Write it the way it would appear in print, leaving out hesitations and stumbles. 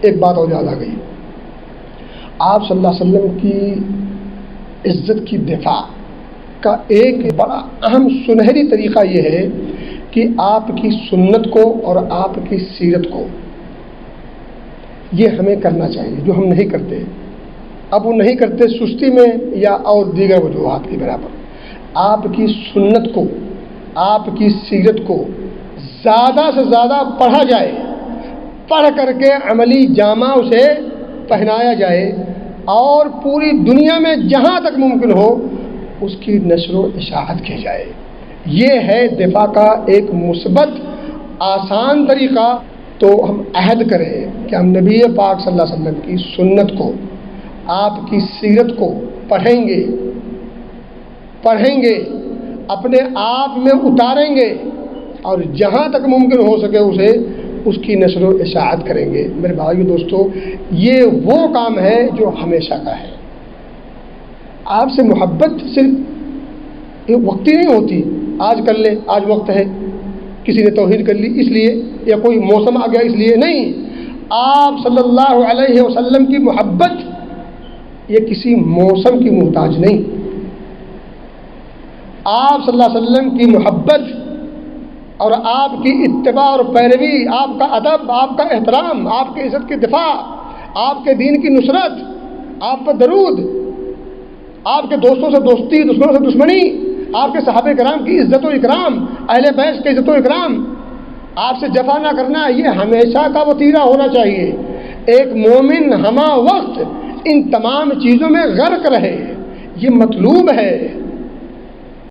ایک بات اور یاد آ گئی، آپ صلی اللہ علیہ وسلم کی عزت کی دفاع کا ایک بڑا اہم سنہری طریقہ یہ ہے کہ آپ کی سنت کو اور آپ کی سیرت کو یہ ہمیں کرنا چاہیے، جو ہم نہیں کرتے۔ اب وہ نہیں کرتے سستی میں یا اور دیگر وجوہات کی بنا پر۔ آپ کی سنت کو، آپ کی سیرت کو زیادہ سے زیادہ پڑھا جائے، پڑھ کر کے عملی جامہ اسے پہنایا جائے، اور پوری دنیا میں جہاں تک ممکن ہو اس کی نشر و اشاعت کی جائے۔ یہ ہے دفاع کا ایک مثبت آسان طریقہ۔ تو ہم عہد کریں کہ ہم نبی پاک صلی اللہ علیہ وسلم کی سنت کو، آپ کی سیرت کو پڑھیں گے، اپنے آپ میں اتاریں گے، اور جہاں تک ممکن ہو سکے اس کی نشر و اشاعت کریں گے۔ میرے بھائیو دوستو، یہ وہ کام ہے جو ہمیشہ کا ہے۔ آپ سے محبت صرف وقتی نہیں ہوتی، آج کر لے، آج وقت ہے، کسی نے توحید کر لی اس لیے، یا کوئی موسم آ گیا اس لیے نہیں۔ آپ صلی اللہ علیہ وسلم کی محبت یہ کسی موسم کی محتاج نہیں۔ آپ صلی اللہ علیہ وسلم کی محبت اور آپ کی اتباع اور پیروی، آپ کا ادب، آپ کا احترام، آپ کی عزت کی دفاع، آپ کے دین کی نصرت، آپ پر درود، آپ کے دوستوں سے دوستی، دشمنوں سے دشمنی، آپ کے صحابہ کرام کی عزت و اکرام، اہل بیت کی عزت و اکرام، آپ سے جفا نہ کرنا، یہ ہمیشہ کا وتیرہ ہونا چاہیے۔ ایک مومن ہمہ وقت ان تمام چیزوں میں غرق رہے، یہ مطلوب ہے۔